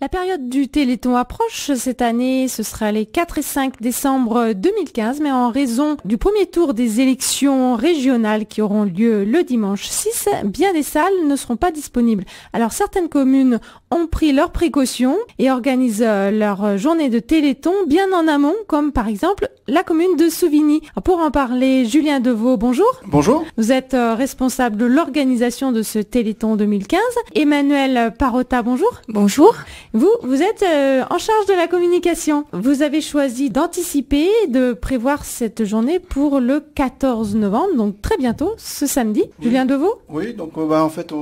La période du Téléthon approche cette année, ce sera les 4 et 5 décembre 2015, mais en raison du premier tour des élections régionales qui auront lieu le dimanche 6, bien des salles ne seront pas disponibles. Alors certaines communes ont pris leurs précautions et organisent leur journée de Téléthon bien en amont, comme par exemple la commune de Souvigny. Pour en parler, Julien Deveau, bonjour. Bonjour. Vous êtes responsable de l'organisation de ce Téléthon 2015. Emmanuel Parotta, bonjour. Bonjour. Vous êtes en charge de la communication. Vous avez choisi d'anticiper, de prévoir cette journée pour le 14 novembre, donc très bientôt, ce samedi. Oui. Julien Deveau ? Oui, donc en fait,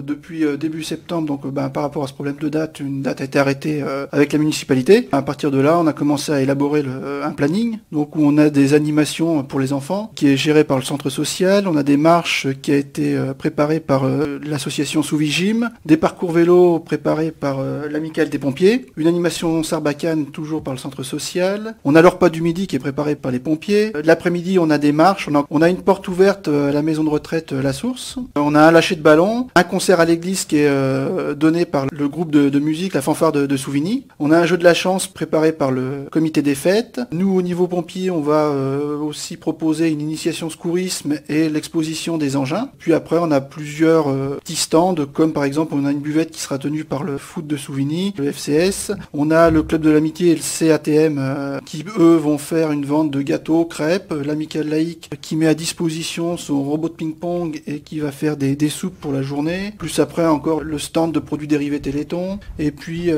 depuis début septembre, donc par rapport à ce problème de date, une date a été arrêtée avec la municipalité. À partir de là, on a commencé à élaborer un planning, donc où on a des animations pour les enfants, qui est géré par le centre social. On a des marches qui a été préparées par l'association Souvigym, des parcours vélo préparés par l'amicale des pompiers, une animation Sarbacane toujours par le centre social. On a leur repas du midi qui est préparé par les pompiers. L'après-midi, on a des marches. On a une porte ouverte à la maison de retraite La Source. On a un lâcher de ballon, un concert à l'église qui est donné par le groupe de musique, la fanfare de Souvigny. On a un jeu de la chance préparé par le comité des fêtes. Nous, au niveau pompier, on va aussi proposer une initiation secourisme et l'exposition des engins. Puis après, on a plusieurs petits stands, comme par exemple, on a une buvette qui sera tenue par le foot de Souvigny, le FCS. On a le club de l'amitié et le CATM qui, eux, vont faire une vente de gâteaux, crêpes. L'amicale laïque qui met à disposition son robot de ping-pong et qui va faire des soupes pour la journée. Plus après, encore le stand de produits dérivés Téléthon. Et puis,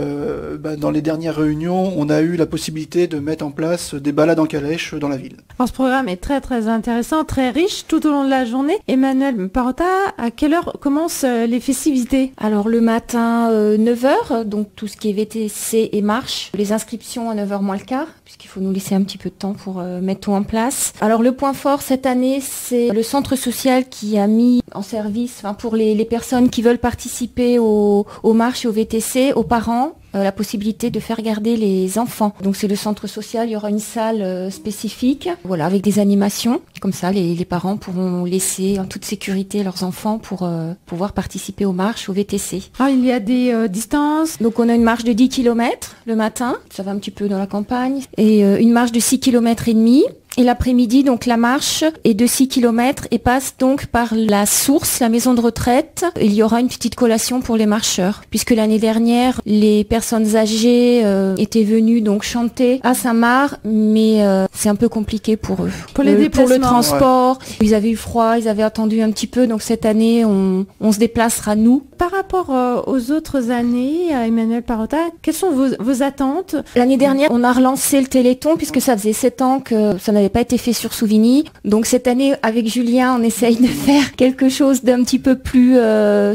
dans les dernières réunions, on a eu la possibilité de mettre en place des balades en calèche dans la ville. Alors, ce programme est très très intéressant, très riche tout au long de la journée. Emmanuel Parotta, à quelle heure commencent les festivités ? Alors le matin 9h, donc tout ce qui est VTC et marche. Les inscriptions à 9h moins le quart, puisqu'il faut nous laisser un petit peu de temps pour mettre tout en place. Alors le point fort cette année, c'est le centre social qui a mis en service pour les personnes qui veulent participer aux marches et aux VTC, aux parents, la possibilité de faire garder les enfants. Donc c'est le centre social, il y aura une salle spécifique, voilà, avec des animations. Comme ça, les parents pourront laisser en toute sécurité leurs enfants pour pouvoir participer aux marches, aux VTC. Ah, il y a des distances. Donc on a une marche de 10 km le matin, ça va un petit peu dans la campagne, et une marche de 6 km et demi. Et l'après-midi, donc la marche est de 6 km et passe donc par la source, la maison de retraite. Il y aura une petite collation pour les marcheurs, puisque l'année dernière, les personnes âgées étaient venues donc chanter à Saint-Marc, mais c'est un peu compliqué pour eux. Pour les déplacements. Pour le transport, ouais. Ils avaient eu froid, ils avaient attendu un petit peu, donc cette année, on se déplacera nous. Par rapport aux autres années, Emmanuel Parotta, quelles sont vos attentes ? L'année dernière, on a relancé le Téléthon, puisque ça faisait 7 ans que ça n'avait pas été fait sur Souvigny. Donc cette année, avec Julien, on essaye de faire quelque chose d'un petit peu plus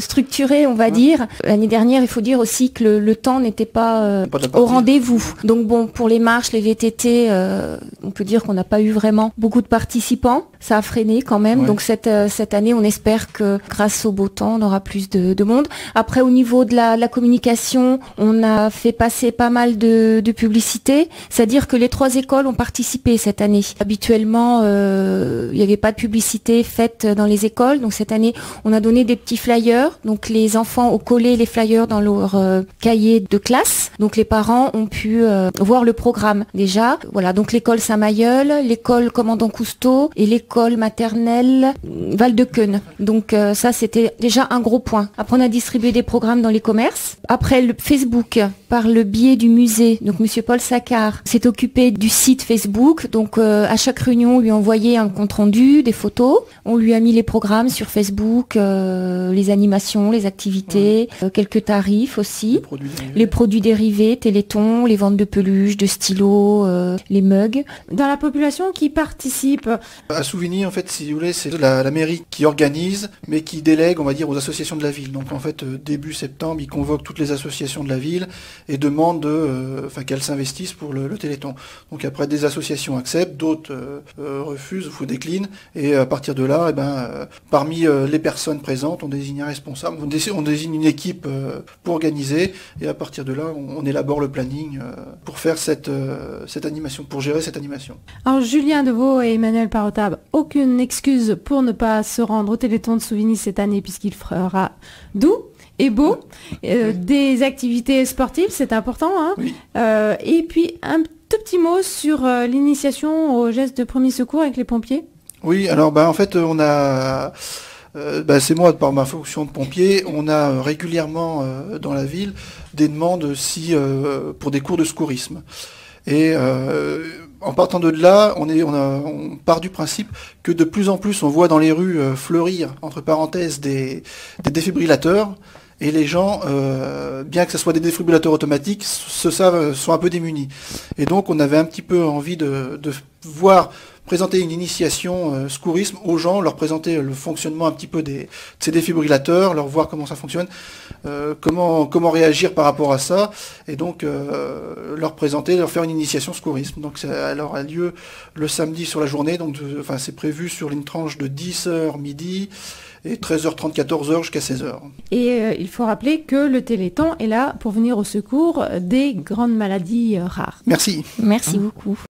structuré, on va dire. L'année dernière, il faut dire aussi que le temps n'était pas au rendez-vous. Donc bon, pour les marches, les VTT, on peut dire qu'on n'a pas eu vraiment beaucoup de participants. Ça a freiné quand même. Ouais. Donc cette année, on espère que grâce au beau temps, on aura plus de monde. Après, au niveau de la communication, on a fait passer pas mal de publicité. C'est-à-dire que les 3 écoles ont participé cette année. Habituellement, il n'y avait pas de publicité faite dans les écoles. Donc cette année, on a donné des petits flyers. Donc les enfants ont collé les flyers dans leur cahier de classe. Donc les parents ont pu voir le programme déjà. Voilà, donc l'école Saint-Mailleul, l'école Commandant Cousteau et l'école maternelle Val-de-Queune. Donc ça, c'était déjà un gros point. Après, on a distribué des programmes dans les commerces. Après, le Facebook, par le biais du musée, donc Monsieur Paul Saccard s'est occupé du site Facebook. Donc à chaque réunion, on lui a envoyé un compte-rendu, des photos. On lui a mis les programmes sur Facebook, les animations, les activités, quelques tarifs aussi. Les produits dérivés, Téléthon, les ventes de peluches, de stylos, les mugs. Dans la population qui participe. À Souvigny, en fait, si vous voulez, c'est la mairie qui organise, mais qui délègue, on va dire, aux associations de la ville. Donc en fait, début septembre, il convoque toutes les associations de la ville et demande qu'elles s'investissent pour le Téléthon. Donc après, des associations acceptent, d'autres refusent ou déclinent. Et à partir de là, parmi les personnes présentes, on désigne un responsable, on désigne une équipe pour organiser. Et à partir de là, on élabore le planning pour faire cette animation, pour gérer cette animation. Alors Julien Deveau et Emmanuel Parotta, aucune excuse pour ne pas se rendre au Téléthon de Souvigny cette année puisqu'il fera doux et beau. Des activités sportives, c'est important. Hein. Oui. Et puis un tout petit mot sur l'initiation aux gestes de premier secours avec les pompiers. Oui, alors en fait on a, c'est moi par ma fonction de pompier, on a régulièrement dans la ville des demandes pour des cours de secourisme. Et en partant de là, on part du principe que de plus en plus on voit dans les rues fleurir, entre parenthèses, des défibrillateurs. Et les gens, bien que ce soit des défibrillateurs automatiques, sont un peu démunis. Et donc on avait un petit peu envie de voir présenter une initiation secourisme aux gens, leur présenter le fonctionnement un petit peu de ces défibrillateurs, leur voir comment ça fonctionne, comment réagir par rapport à ça, et donc leur faire une initiation secourisme. Donc ça aura lieu le samedi sur la journée, donc c'est prévu sur une tranche de 10h midi, et 13h30, 14h jusqu'à 16h. Et il faut rappeler que le Téléthon est là pour venir au secours des grandes maladies rares. Merci. Merci beaucoup.